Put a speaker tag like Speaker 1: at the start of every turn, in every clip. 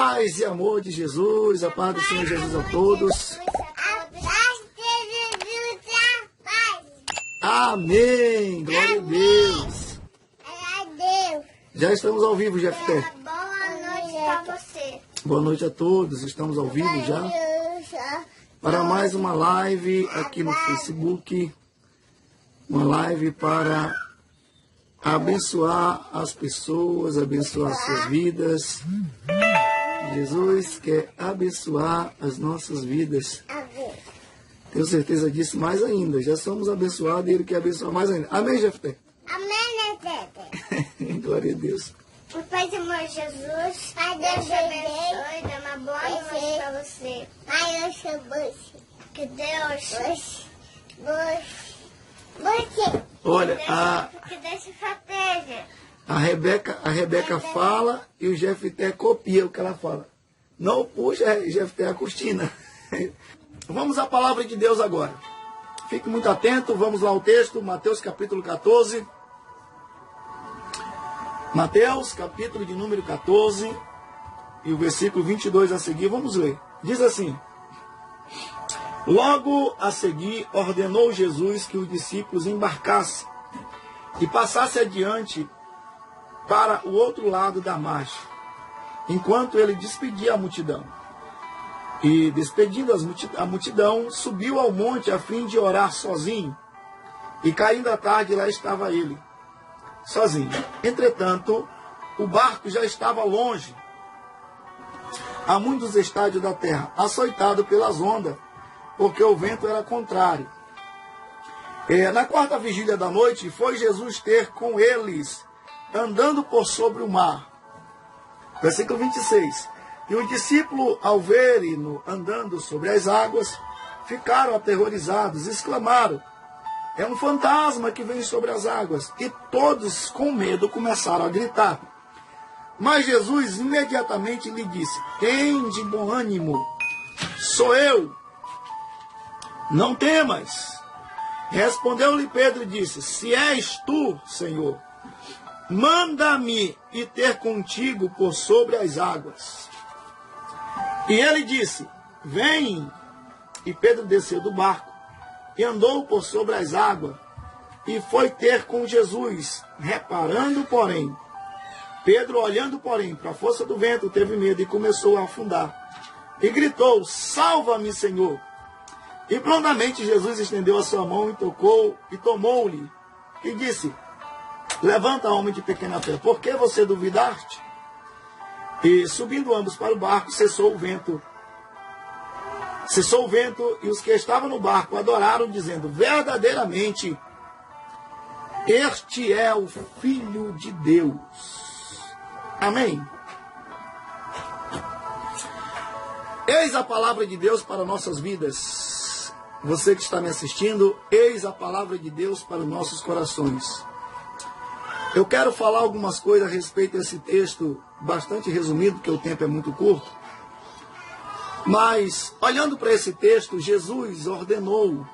Speaker 1: Paz e amor de Jesus, a paz do Senhor Jesus a todos. Amém, glória a Deus. Já estamos ao vivo, Jefté.
Speaker 2: Boa noite para você.
Speaker 1: Boa noite a todos, estamos ao vivo já. Para mais uma live aqui no Facebook. Uma live para abençoar as pessoas, abençoar suas vidas. Jesus quer abençoar as nossas vidas. Tenho certeza disso mais ainda. Já somos abençoados e Ele quer abençoar mais ainda. Amém, Jefté?
Speaker 2: Amém, Tete.
Speaker 1: Glória a Deus.
Speaker 2: O Pai do amor Jesus, Pai Deus te abençoe, dê uma boa noite para você. Pai, eu sou você. Que Deus... Você.
Speaker 1: Olha,
Speaker 2: Que Deus te proteja.
Speaker 1: a Rebeca fala e o Jefté copia o que ela fala. Não puxa, Jefté, a cortina. Vamos à palavra de Deus agora. Fique muito atento, vamos lá ao texto, Mateus capítulo 14. Mateus capítulo de número 14 e o versículo 22 a seguir, vamos ler. Diz assim: Logo a seguir ordenou Jesus que os discípulos embarcassem e passassem adiante para o outro lado da margem, enquanto ele despedia a multidão. E, despedindo a multidão, subiu ao monte a fim de orar sozinho. E, caindo a tarde, lá estava ele, sozinho. Entretanto, o barco já estava longe, a muitos estádios da terra, açoitado pelas ondas, porque o vento era contrário. Na quarta vigília da noite, foi Jesus ter com eles, andando por sobre o mar. Versículo 26. E os discípulos, ao verem-no andando sobre as águas, ficaram aterrorizados, exclamaram: é um fantasma que vem sobre as águas. E todos, com medo, começaram a gritar. Mas Jesus imediatamente lhe disse: tende bom ânimo, sou eu, não temas. Respondeu-lhe Pedro e disse: se és tu, Senhor, manda-me ir ter contigo por sobre as águas. E ele disse: vem. E Pedro desceu do barco e andou por sobre as águas e foi ter com Jesus. Pedro, olhando, porém, para a força do vento, teve medo e começou a afundar. E gritou: salva-me, Senhor. E prontamente Jesus estendeu a sua mão e tocou e tomou-lhe e disse: levanta, homem de pequena fé, por que você duvidaste? E subindo ambos para o barco, cessou o vento. E os que estavam no barco adoraram, dizendo: verdadeiramente, este é o Filho de Deus. Amém. Eis a palavra de Deus para nossas vidas. Você que está me assistindo, eis a palavra de Deus para os nossos corações. Eu quero falar algumas coisas a respeito desse texto, bastante resumido, porque o tempo é muito curto. Mas, olhando para esse texto, Jesus ordenou.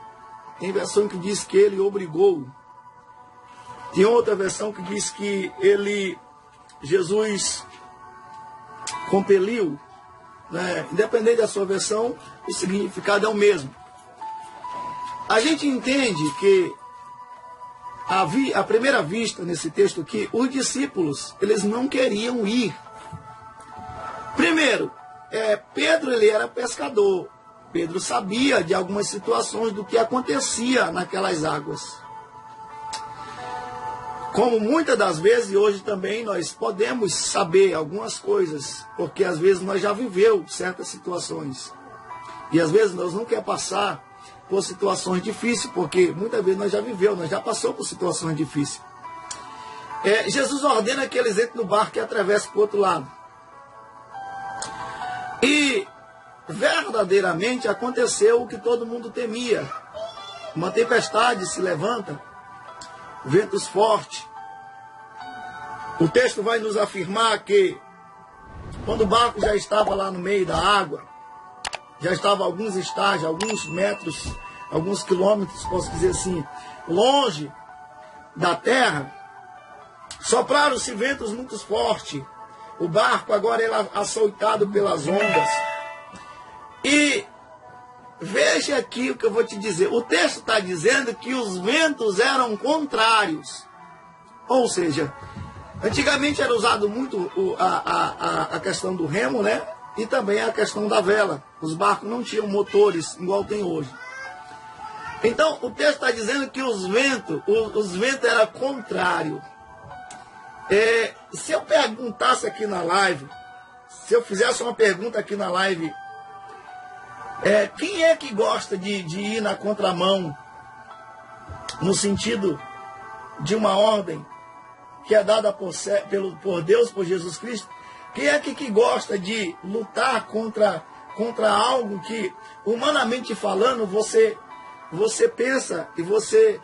Speaker 1: Tem versão que diz que ele obrigou. Tem outra versão que diz que Jesus compeliu. Né? Independente da sua versão, o significado é o mesmo. A gente entende que, à primeira vista, nesse texto aqui, os discípulos, eles não queriam ir. Primeiro, Pedro, ele era pescador. Pedro sabia de algumas situações do que acontecia naquelas águas. Como muitas das vezes, hoje também, nós podemos saber algumas coisas, porque às vezes nós já vivemos certas situações. E às vezes nós não queremos passar por situações difíceis, porque muitas vezes nós já vivemos, nós já passamos por situações difíceis. Jesus ordena que eles entrem no barco e atravessem para o outro lado. E verdadeiramente aconteceu o que todo mundo temia. Uma tempestade se levanta, ventos fortes. O texto vai nos afirmar que quando o barco já estava lá no meio da água, já estava a alguns estágios, alguns metros, alguns quilômetros, posso dizer assim, longe da terra, sopraram-se ventos muito fortes. O barco agora era açoitado pelas ondas. E veja aqui o que eu vou te dizer. O texto está dizendo que os ventos eram contrários. Ou seja, antigamente era usado muito a questão do remo, né? E também a questão da vela. Os barcos não tinham motores igual tem hoje. Então, o texto está dizendo que os ventos eram contrários. Se eu perguntasse aqui na live, se eu fizesse uma pergunta aqui na live, quem é que gosta de ir na contramão, no sentido de uma ordem que é dada por Deus, por Jesus Cristo? Quem é que gosta de lutar contra algo que, humanamente falando, você pensa e você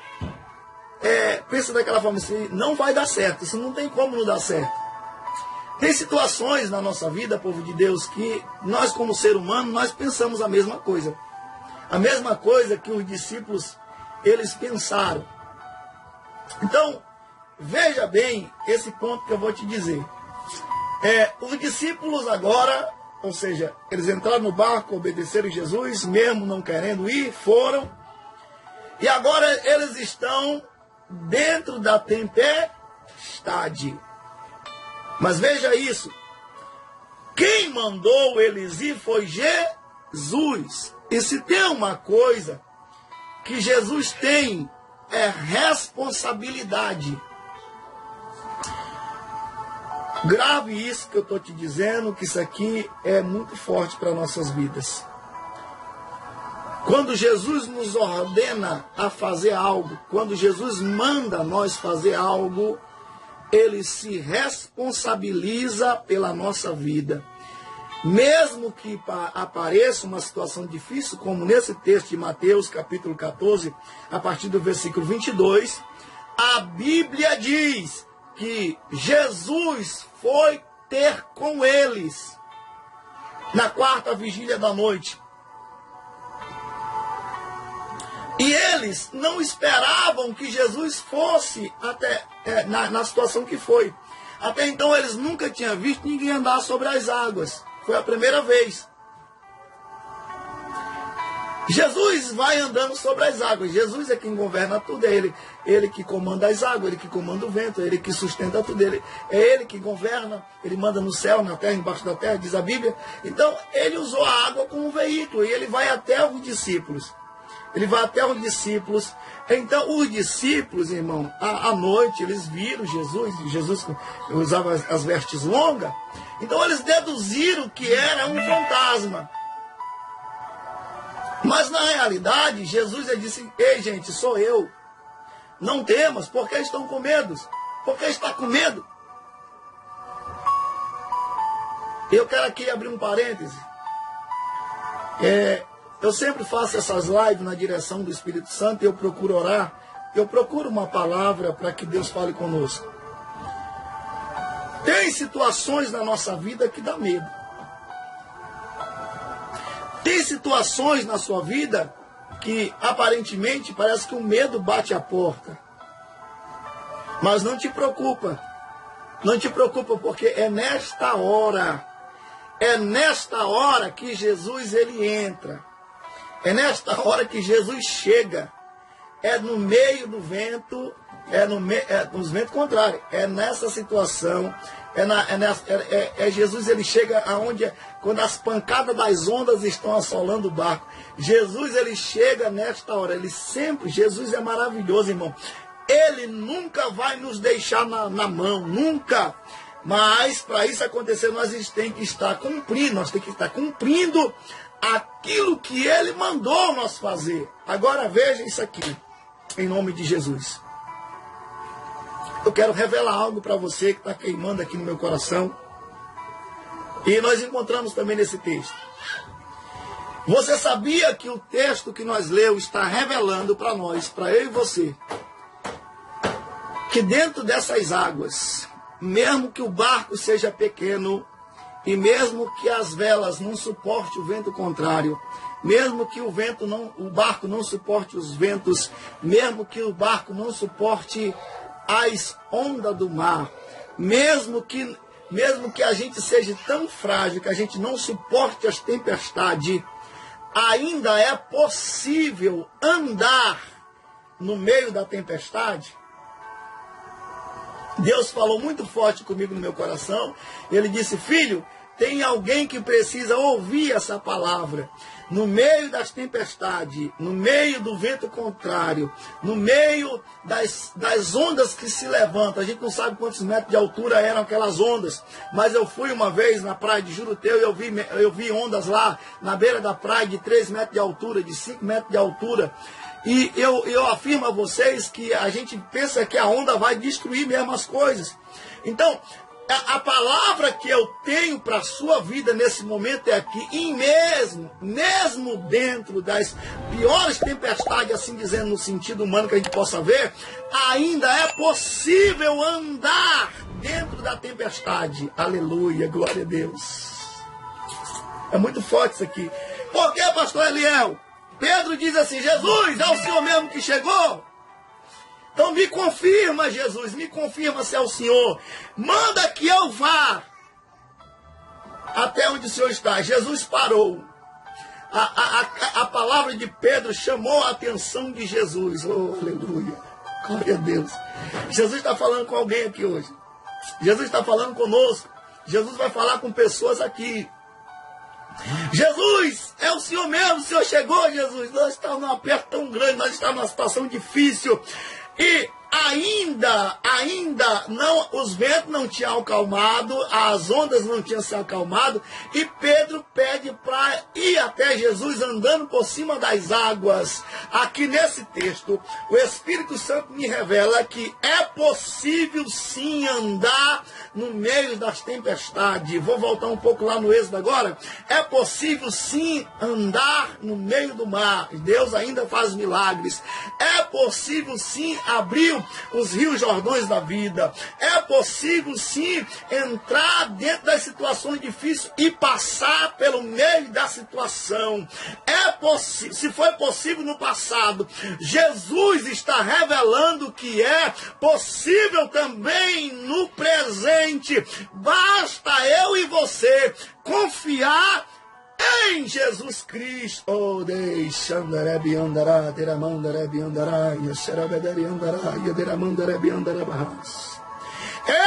Speaker 1: pensa daquela forma assim, não vai dar certo, isso não tem como não dar certo. Tem situações na nossa vida, povo de Deus, que nós como ser humano, nós pensamos a mesma coisa. A mesma coisa que os discípulos, eles pensaram. Então, veja bem esse ponto que eu vou te dizer. Os discípulos agora, ou seja, eles entraram no barco, obedeceram Jesus, mesmo não querendo ir, foram. E agora eles estão dentro da tempestade. Mas veja isso. Quem mandou eles ir foi Jesus. E se tem uma coisa que Jesus tem, é responsabilidade. Grave isso que eu estou te dizendo, que isso aqui é muito forte para nossas vidas. Quando Jesus nos ordena a fazer algo, quando Jesus manda nós fazer algo, Ele se responsabiliza pela nossa vida. Mesmo que apareça uma situação difícil, como nesse texto de Mateus, capítulo 14, a partir do versículo 22, a Bíblia diz que Jesus foi ter com eles na quarta vigília da noite. E eles não esperavam que Jesus fosse até na situação que foi. Até então eles nunca tinham visto ninguém andar sobre as águas. Foi a primeira vez. Jesus vai andando sobre as águas. Jesus é quem governa tudo. É ele que comanda as águas, Ele que comanda o vento, é Ele que sustenta tudo. É Ele que governa. Ele manda no céu, na terra, embaixo da terra, diz a Bíblia. Então, Ele usou a água como veículo. E Ele vai até os discípulos. Ele vai até os discípulos. Então, os discípulos, irmão, à noite, eles viram Jesus. Jesus usava as vestes longas. Então, eles deduziram que era um fantasma. Mas, na realidade, Jesus ele disse, ei, gente, sou eu. Não temas, porque estão com medo. Porque está com medo. Eu quero aqui abrir um parêntese. Eu sempre faço essas lives na direção do Espírito Santo e eu procuro orar. Eu procuro uma palavra para que Deus fale conosco. Tem situações na nossa vida que dá medo. Tem situações na sua vida que aparentemente parece que o medo bate a porta. Mas não te preocupa. Não te preocupa, porque é nesta hora que Jesus ele entra. É nesta hora que Jesus chega. É no meio do vento, nos ventos contrários. É nessa situação. Jesus ele chega aonde, quando as pancadas das ondas estão assolando o barco. Jesus ele chega nesta hora. Jesus é maravilhoso, irmão. Ele nunca vai nos deixar na mão, nunca. Mas para isso acontecer, nós temos que estar cumprindo aquilo que Ele mandou nós fazer. Agora veja isso aqui, em nome de Jesus. Eu quero revelar algo para você que está queimando aqui no meu coração. E nós encontramos também nesse texto. Você sabia que o texto que nós lemos está revelando para nós, para eu e você, que dentro dessas águas, mesmo que o barco seja pequeno, e mesmo que as velas não suportem o vento contrário, mesmo que o barco não suporte os ventos, mesmo que o barco não suporte as ondas do mar, mesmo que mesmo que a gente seja tão frágil que a gente não suporte as tempestades, ainda é possível andar no meio da tempestade? Deus falou muito forte comigo no meu coração. Ele disse: filho, tem alguém que precisa ouvir essa palavra. No meio das tempestades, no meio do vento contrário, no meio das ondas que se levantam. A gente não sabe quantos metros de altura eram aquelas ondas, mas eu fui uma vez na praia de Juruteu e eu vi ondas lá na beira da praia de 3 metros de altura, de 5 metros de altura. E eu afirmo a vocês que a gente pensa que a onda vai destruir mesmo as coisas. Então, a palavra que eu tenho para a sua vida nesse momento é que, mesmo dentro das piores tempestades, assim dizendo no sentido humano que a gente possa ver, ainda é possível andar dentro da tempestade. Aleluia, glória a Deus. É muito forte isso aqui. Por que, pastor Eliel? Pedro diz assim: Jesus, é o Senhor mesmo que chegou? Então me confirma, Jesus, me confirma se é o Senhor. Manda que eu vá até onde o Senhor está. Jesus parou. A palavra de Pedro chamou a atenção de Jesus. Oh, aleluia. Glória a Deus. Jesus está falando com alguém aqui hoje. Jesus está falando conosco. Jesus vai falar com pessoas aqui. Jesus, é o Senhor mesmo, o Senhor chegou, Jesus. Nós estamos num aperto tão grande, nós estamos numa situação difícil. E ainda não, os ventos não tinham acalmado, as ondas não tinham se acalmado, e Pedro pede para ir até Jesus andando por cima das águas. Aqui nesse texto, o Espírito Santo me revela que é possível sim andar no meio das tempestades. Vou voltar um pouco lá no Êxodo agora. É possível sim andar no meio do mar. Deus ainda faz milagres. É possível sim abrir os rios Jordões da vida. É possível sim entrar dentro das situações difíceis e passar pelo meio da situação. É possível, se foi possível no passado, Jesus está revelando que é possível também no presente. Basta eu e você confiar em Jesus Cristo. Oh, deixandarebi andará, teramandarebi andará, yaserabedebi andará, yaderamandarebi andarabahas.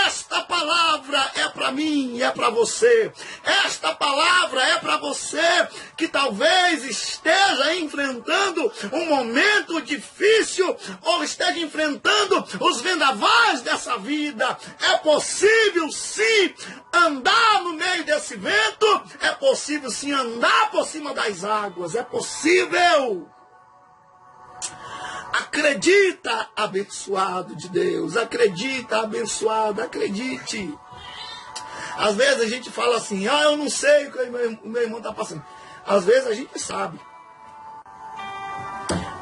Speaker 1: Esta palavra é para mim e é para você. Esta palavra é para você que talvez esteja enfrentando um momento difícil ou esteja enfrentando os vendavais dessa vida. É possível sim andar no meio desse vento. É possível sim andar por cima das águas. É possível. Acredita, abençoado de Deus. Acredita, abençoado. Acredite. Às vezes a gente fala assim: eu não sei o que o meu irmão está passando. Às vezes a gente sabe.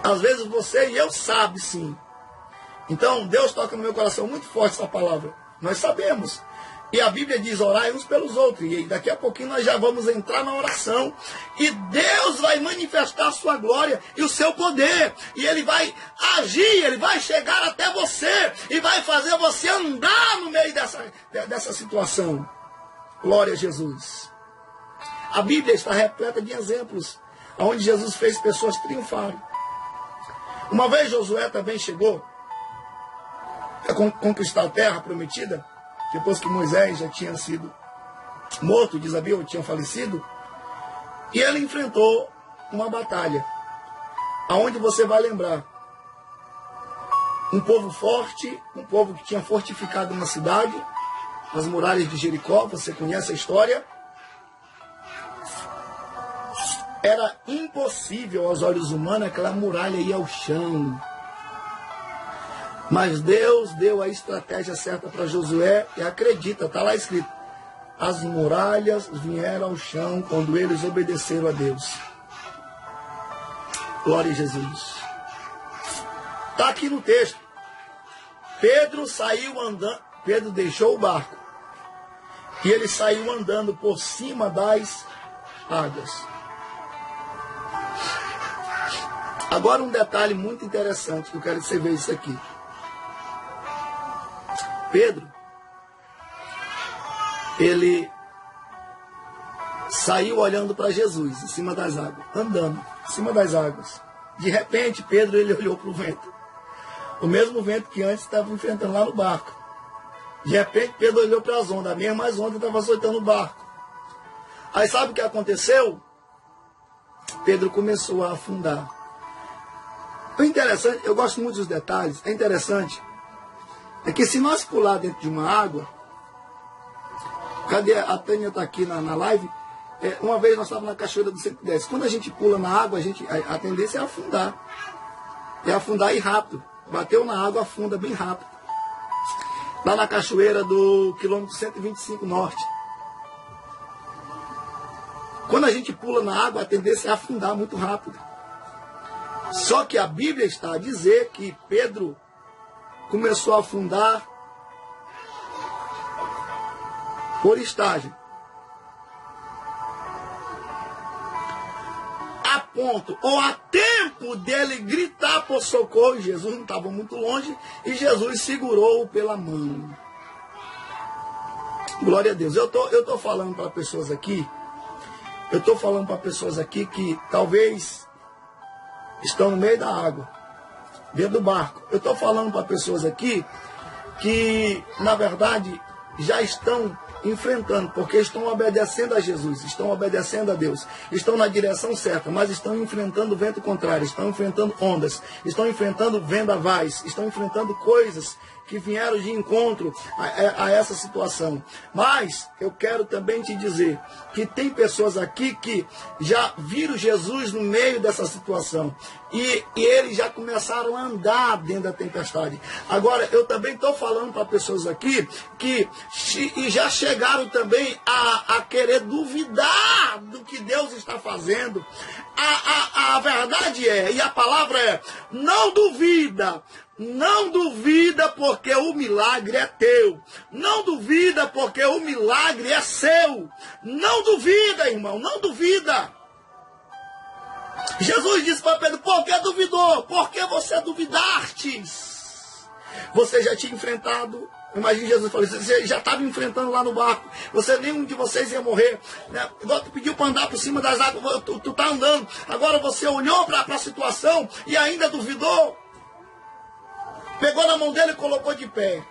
Speaker 1: Às vezes você e eu sabe sim. Então Deus toca no meu coração muito forte essa palavra. Nós sabemos. E a Bíblia diz: orai uns pelos outros. E daqui a pouquinho nós já vamos entrar na oração. E Deus vai manifestar a sua glória e o seu poder. E Ele vai agir, Ele vai chegar até você. E vai fazer você andar no meio dessa situação. Glória a Jesus. A Bíblia está repleta de exemplos onde Jesus fez pessoas triunfarem. Uma vez Josué também chegou a conquistar a terra prometida. Depois que Moisés já tinha sido morto, diz a Bíblia, tinha falecido, e ele enfrentou uma batalha, aonde você vai lembrar, um povo forte, um povo que tinha fortificado uma cidade, as muralhas de Jericó, você conhece a história. Era impossível aos olhos humanos aquela muralha ir ao chão. Mas Deus deu a estratégia certa para Josué e acredita, está lá escrito: as muralhas vieram ao chão quando eles obedeceram a Deus. Glória a Jesus. Está aqui no texto. Pedro saiu andando, Pedro deixou o barco e ele saiu andando por cima das águas. Agora um detalhe muito interessante que eu quero que você veja isso aqui. ele saiu olhando para Jesus, em cima das águas, andando, em cima das águas. De repente, Pedro, ele olhou para o vento. O mesmo vento que antes estava enfrentando lá no barco. De repente, Pedro olhou para as ondas, a mesma onda estava soltando o barco. Aí sabe o que aconteceu? Pedro começou a afundar. O interessante, eu gosto muito dos detalhes, é interessante, é que se nós pular dentro de uma água, cadê? A Tânia está aqui na live. Uma vez nós estávamos na cachoeira do 110. Quando a gente pula na água, a tendência é afundar. É afundar e rápido. Bateu na água, afunda bem rápido. Lá na cachoeira do quilômetro 125 norte. Quando a gente pula na água, a tendência é afundar muito rápido. Só que a Bíblia está a dizer que Pedro começou a afundar por estágio. A ponto, ou a tempo dele gritar por socorro, e Jesus não estava muito longe, e Jesus segurou-o pela mão. Glória a Deus. Eu tô falando para pessoas aqui, que talvez estão no meio da água, dentro do barco. Eu estou falando para pessoas aqui que, na verdade, já estão enfrentando, porque estão obedecendo a Jesus, estão obedecendo a Deus, estão na direção certa, mas estão enfrentando vento contrário, estão enfrentando ondas, estão enfrentando vendavais, estão enfrentando coisas que vieram de encontro a essa situação. Mas eu quero também te dizer que tem pessoas aqui que já viram Jesus no meio dessa situação e eles já começaram a andar dentro da tempestade. Agora, eu também estou falando para pessoas aqui que já chegaram também a querer duvidar do que Deus está fazendo. A verdade é, e a palavra é, não duvida. Não duvida porque o milagre é teu. Não duvida porque o milagre é seu. Não duvida, irmão, não duvida. Jesus disse para Pedro, por que duvidou? Por que você duvidastes? Você já tinha enfrentado, imagina Jesus falou, você já estava enfrentando lá no barco, nenhum de vocês ia morrer, né? Tu pediu para andar por cima das águas, tu tá andando, agora você olhou para a situação e ainda duvidou. Pegou na mão dele e colocou de pé.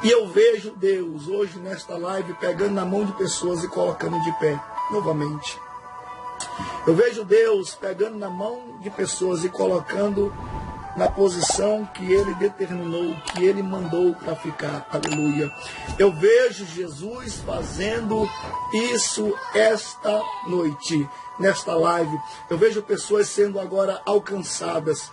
Speaker 1: E eu vejo Deus hoje nesta live pegando na mão de pessoas e colocando de pé novamente. Eu vejo Deus pegando na mão de pessoas e colocando na posição que Ele determinou, que Ele mandou para ficar. Aleluia. Eu vejo Jesus fazendo isso esta noite, nesta live. Eu vejo pessoas sendo agora alcançadas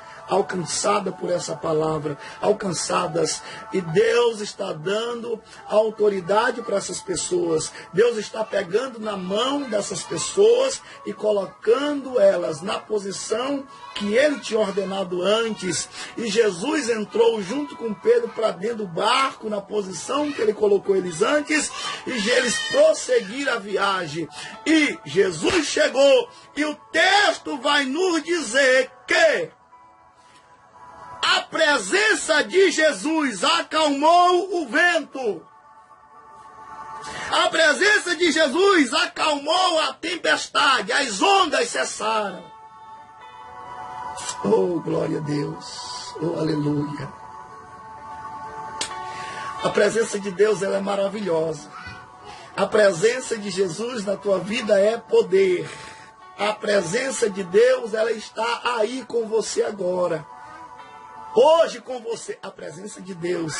Speaker 1: por essa palavra, alcançadas, e Deus está dando autoridade para essas pessoas. Deus está pegando na mão dessas pessoas e colocando elas na posição que Ele tinha ordenado antes, e Jesus entrou junto com Pedro para dentro do barco, na posição que Ele colocou eles antes, e eles prosseguiram a viagem, e Jesus chegou, e o texto vai nos dizer que a presença de Jesus acalmou o vento. A presença de Jesus acalmou a tempestade. As ondas cessaram. Oh, glória a Deus. Oh, aleluia. A presença de Deus, ela é maravilhosa. A presença de Jesus na tua vida é poder. A presença de Deus, ela está aí com você agora. Hoje com você, a presença de Deus.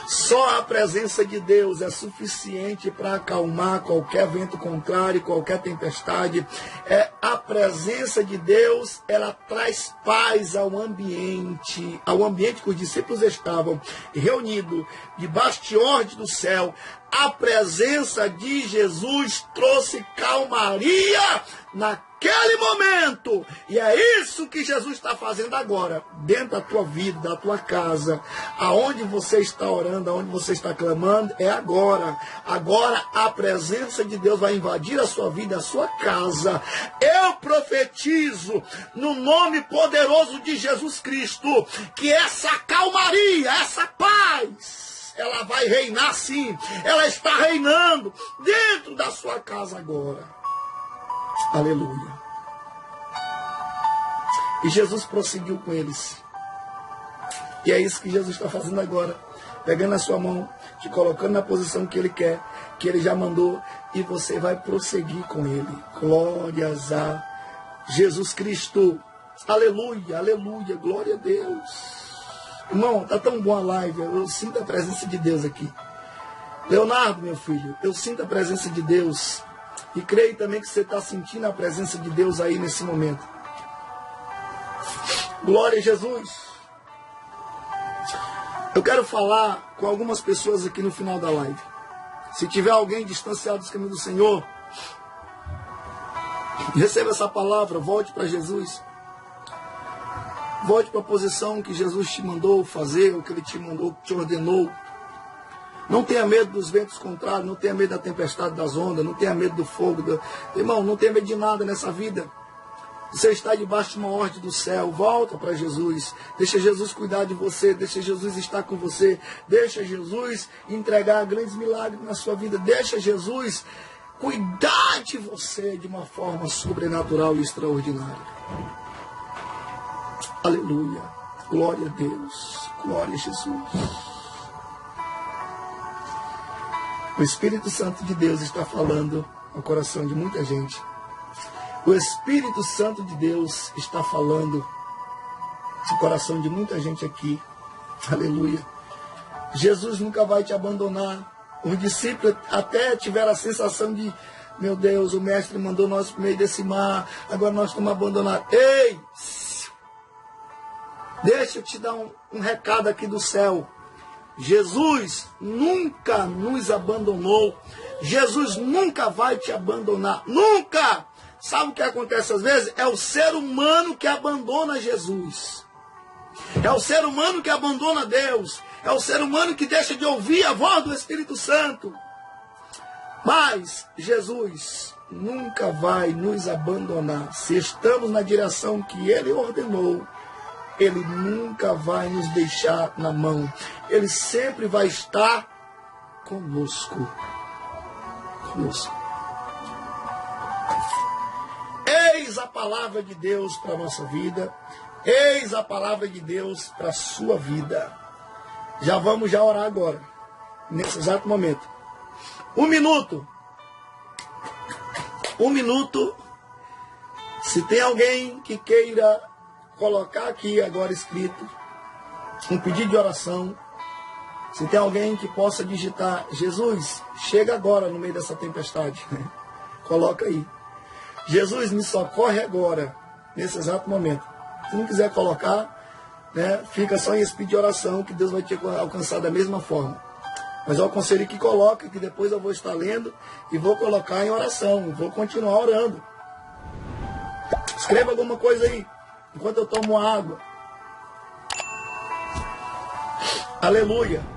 Speaker 1: Só a presença de Deus é suficiente para acalmar qualquer vento contrário, qualquer tempestade. A presença de Deus, ela traz paz ao ambiente que os discípulos estavam reunidos, debaixo de ordem do céu. A presença de Jesus trouxe calmaria naquele momento. E é isso que Jesus está fazendo agora, dentro da tua vida, da tua casa, aonde você está orando, aonde você está clamando, é agora. Agora a presença de Deus vai invadir a sua vida, a sua casa. Eu profetizo no nome poderoso de Jesus Cristo que essa calmaria, essa paz, ela vai reinar sim. Ela está reinando dentro da sua casa agora. Aleluia. E Jesus prosseguiu com eles. E é isso que Jesus está fazendo agora. Pegando a sua mão, te colocando na posição que Ele quer, que Ele já mandou, e você vai prosseguir com Ele. Glórias a Jesus Cristo. Aleluia, aleluia, glória a Deus. Irmão, está tão boa a live, eu sinto a presença de Deus aqui. Leonardo, meu filho, eu sinto a presença de Deus. E creio também que você está sentindo a presença de Deus aí nesse momento. Glória a Jesus. Eu quero falar com algumas pessoas aqui no final da live. Se tiver alguém distanciado dos caminhos do Senhor, receba essa palavra, volte para Jesus. Volte para a posição que Jesus te mandou fazer, o que Ele te mandou, te ordenou. Não tenha medo dos ventos contrários, não tenha medo da tempestade, das ondas, não tenha medo do fogo. Irmão, não tenha medo de nada nessa vida. Você está debaixo de uma ordem do céu, volta para Jesus, deixa Jesus cuidar de você, deixa Jesus estar com você, deixa Jesus entregar grandes milagres na sua vida, deixa Jesus cuidar de você de uma forma sobrenatural e extraordinária. Aleluia, glória a Deus, glória a Jesus. O Espírito Santo de Deus está falando ao coração de muita gente. O Espírito Santo de Deus está falando no coração de muita gente aqui. Aleluia. Jesus nunca vai te abandonar. Os discípulos até tiveram a sensação de, meu Deus, o Mestre mandou nós para o meio desse mar, agora nós estamos abandonados. Ei! Deixa eu te dar um recado aqui do céu. Jesus nunca nos abandonou. Jesus nunca vai te abandonar. Nunca! Sabe o que acontece às vezes? É o ser humano que abandona Jesus. É o ser humano que abandona Deus. É o ser humano que deixa de ouvir a voz do Espírito Santo. Mas Jesus nunca vai nos abandonar. Se estamos na direção que Ele ordenou, Ele nunca vai nos deixar na mão. Ele sempre vai estar conosco. Conosco. Eis a palavra de Deus para a nossa vida. Eis a palavra de Deus para a sua vida. Já vamos orar agora. Nesse exato momento. 1 minuto. 1 minuto. Se tem alguém que queira colocar aqui agora escrito um pedido de oração. Se tem alguém que possa digitar: Jesus, chega agora no meio dessa tempestade. Coloca aí. Jesus, me socorre agora, nesse exato momento. Se não quiser colocar, né, fica só em esse pedido de oração, que Deus vai te alcançar da mesma forma. Mas eu aconselho que coloque, que depois eu vou estar lendo e vou colocar em oração, vou continuar orando. Escreva alguma coisa aí, enquanto eu tomo água. Aleluia.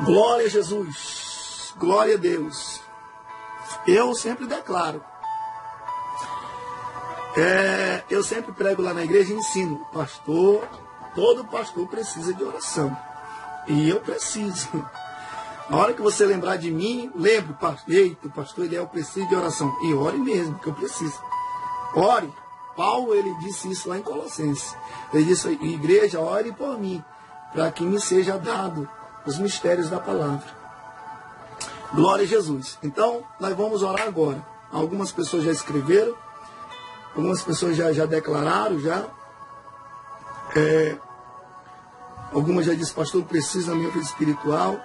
Speaker 1: Glória a Jesus, glória a Deus. Eu sempre declaro, eu sempre prego lá na igreja e ensino, pastor, todo pastor precisa de oração. E eu preciso. Na hora que você lembrar de mim, lembre, eita, o pastor Eliel precisa de oração. E ore mesmo, que eu preciso. Ore. Paulo, ele disse isso lá em Colossenses. Ele disse: igreja, ore por mim, para que me seja dado os mistérios da palavra. Glória a Jesus. Então, nós vamos orar agora. Algumas pessoas já escreveram, algumas pessoas já declararam, algumas já disseram: pastor, precisa na minha vida espiritual,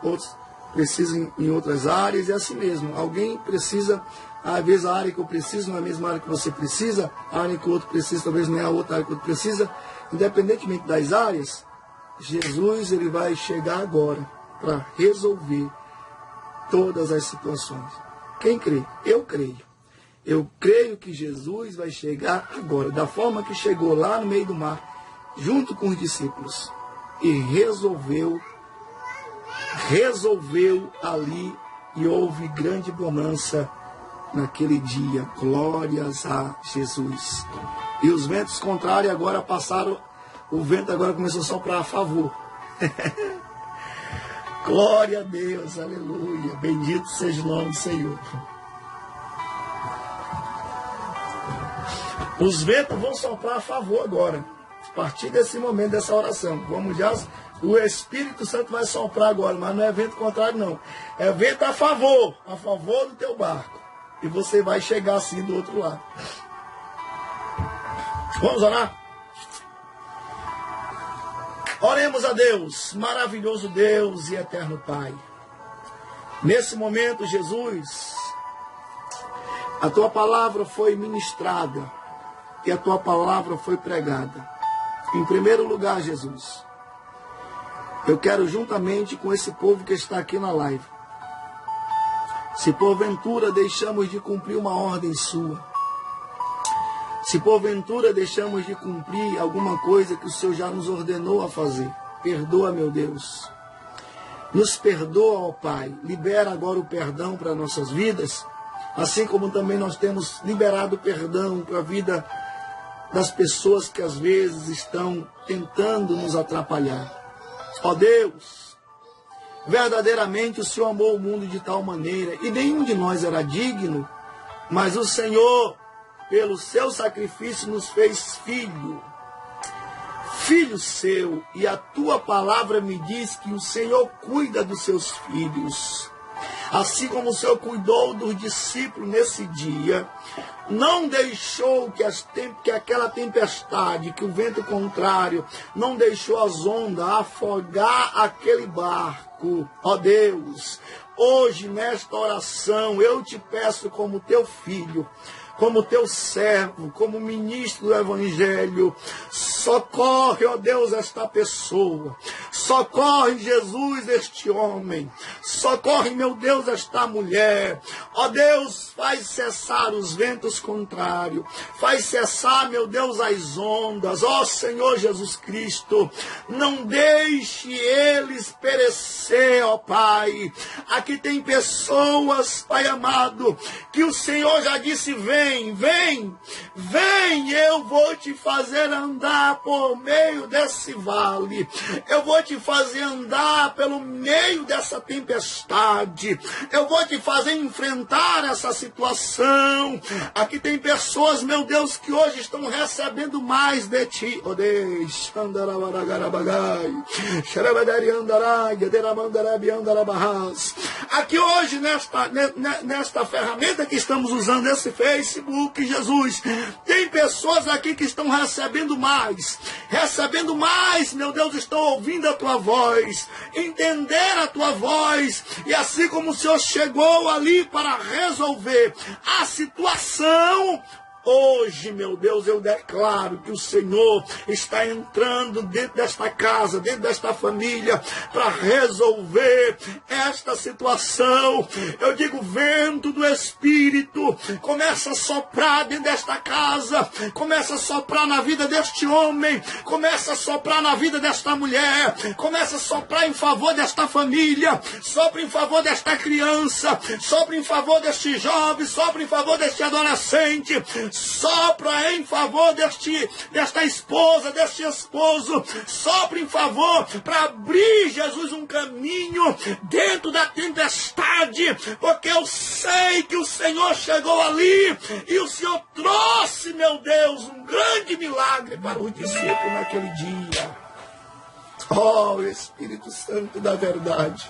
Speaker 1: outros precisam em outras áreas, é assim mesmo. Alguém precisa, às vezes a área que eu preciso não é a mesma área que você precisa, a área que o outro precisa talvez não é a outra área que o outro precisa. Independentemente das áreas, Jesus, ele vai chegar agora para resolver todas as situações. Quem crê? Eu creio. Eu creio que Jesus vai chegar agora, da forma que chegou lá no meio do mar, junto com os discípulos, e resolveu ali, e houve grande bonança naquele dia. Glórias a Jesus. E os ventos contrários agora passaram, o vento agora começou a soprar a favor. Glória a Deus, aleluia. Bendito seja o nome do Senhor. Os ventos vão soprar a favor agora. A partir desse momento, dessa oração. Vamos já. O Espírito Santo vai soprar agora, mas não é vento contrário, não. É vento a favor do teu barco. E você vai chegar assim do outro lado. Vamos orar? Oremos a Deus, maravilhoso Deus e eterno Pai. Nesse momento, Jesus, a tua palavra foi ministrada e a tua palavra foi pregada. Em primeiro lugar, Jesus, eu quero juntamente com esse povo que está aqui na live, se porventura deixamos de cumprir uma ordem sua, se porventura deixamos de cumprir alguma coisa que o Senhor já nos ordenou a fazer, perdoa, meu Deus. Nos perdoa, ó Pai. Libera agora o perdão para nossas vidas, assim como também nós temos liberado perdão para a vida das pessoas que às vezes estão tentando nos atrapalhar. Ó Deus, verdadeiramente o Senhor amou o mundo de tal maneira, e nenhum de nós era digno, mas o Senhor, pelo seu sacrifício, nos fez filho seu, e a tua palavra me diz que o Senhor cuida dos seus filhos. Assim como o Senhor cuidou dos discípulos nesse dia, não deixou que aquela tempestade, que o vento contrário, não deixou as ondas afogar aquele barco. Ó Deus, hoje nesta oração eu te peço como teu filho, como teu servo, como ministro do Evangelho, socorre, ó Deus, esta pessoa, socorre, Jesus, este homem, socorre, meu Deus, esta mulher, ó Deus, faz cessar os ventos contrários, faz cessar, meu Deus, as ondas, ó Senhor Jesus Cristo, não deixe eles perecer, ó Pai. Aqui tem pessoas, Pai amado, que o Senhor já disse, vem, eu vou te fazer andar por meio desse vale, eu vou te fazer andar pelo meio dessa tempestade, eu vou te fazer enfrentar essa situação. Aqui tem pessoas, meu Deus, que hoje estão recebendo mais de ti, ó Deus. Aqui hoje, nesta ferramenta que estamos usando, esse Facebook, Jesus, tem pessoas aqui que estão recebendo mais, meu Deus, estão ouvindo a tua voz, entender a tua voz, e assim como o Senhor chegou ali para resolver a situação, hoje, meu Deus, eu declaro que o Senhor está entrando dentro desta casa, dentro desta família, para resolver esta situação. Eu digo, vento do Espírito, começa a soprar dentro desta casa, começa a soprar na vida deste homem, começa a soprar na vida desta mulher, começa a soprar em favor desta família, sopra em favor desta criança, sopra em favor deste jovem, sopra em favor deste adolescente, sopra em favor desta esposa, deste esposo, sopra em favor para abrir, Jesus, um caminho dentro da tempestade, porque eu sei que o Senhor chegou ali e o Senhor trouxe, meu Deus, um grande milagre para os discípulos naquele dia. Oh, Espírito Santo da verdade,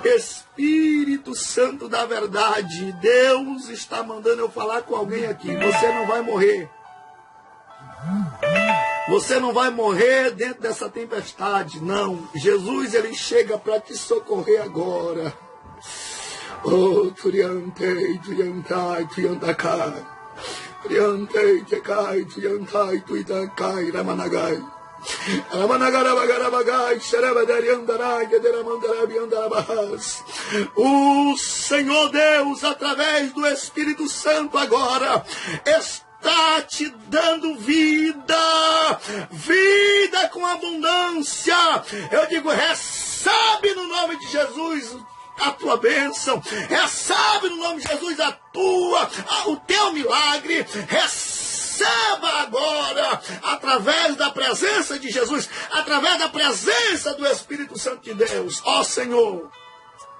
Speaker 1: Espírito Santo da verdade, Deus está mandando eu falar com alguém aqui. Você não vai morrer. Você não vai morrer dentro dessa tempestade, não. Jesus, ele chega para te socorrer agora. Oh, turiantei, turiantai, turiantakai. Turiantei, tekai, turiantai, tuitakai, ramanagai. O Senhor Deus, através do Espírito Santo agora, está te dando vida com abundância. Eu digo, recebe no nome de Jesus a tua bênção. Recebe no nome de Jesus o teu milagre. Receba agora, através da presença de Jesus, através da presença do Espírito Santo de Deus. Ó Senhor,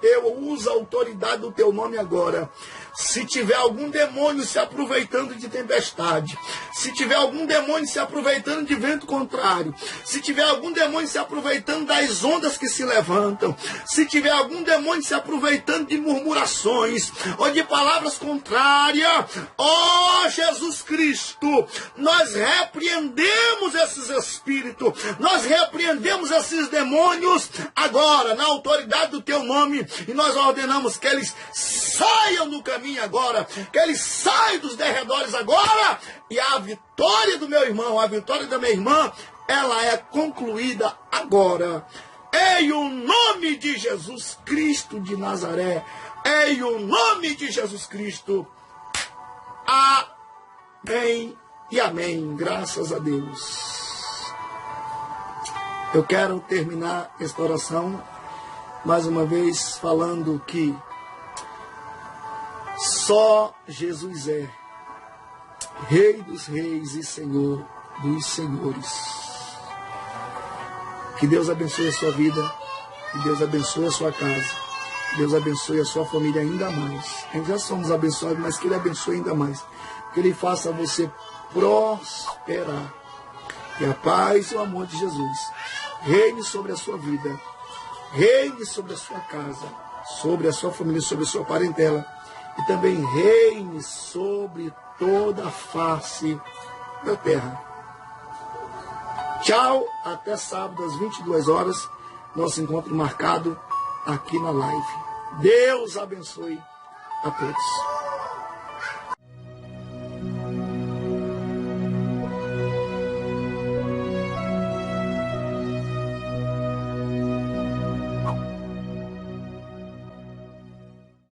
Speaker 1: eu uso a autoridade do teu nome agora. Se tiver algum demônio se aproveitando de tempestade, se tiver algum demônio se aproveitando de vento contrário, se tiver algum demônio se aproveitando das ondas que se levantam, se tiver algum demônio se aproveitando de murmurações ou de palavras contrárias, ó Jesus Cristo, nós repreendemos esses espíritos, nós repreendemos esses demônios agora, na autoridade do teu nome, e nós ordenamos que eles saiam do caminho agora, que eles saiam dos derredores agora, e a vitória do meu irmão, a vitória da minha irmã, ela é concluída agora, em o nome de Jesus Cristo de Nazaré, em o nome de Jesus Cristo, amém e amém, graças a Deus. Eu quero terminar esta oração mais uma vez falando que só Jesus é Rei dos reis e Senhor dos senhores. Que Deus abençoe a sua vida, que Deus abençoe a sua casa, que Deus abençoe a sua família ainda mais. Nós já somos abençoados, mas que Ele abençoe ainda mais. Que Ele faça você prosperar. Que a paz e o amor de Jesus reine sobre a sua vida, reine sobre a sua casa, sobre a sua família, sobre a sua parentela, e também reine sobre toda a face da terra. Tchau, até sábado às 22 horas, nosso encontro marcado aqui na live. Deus abençoe a todos.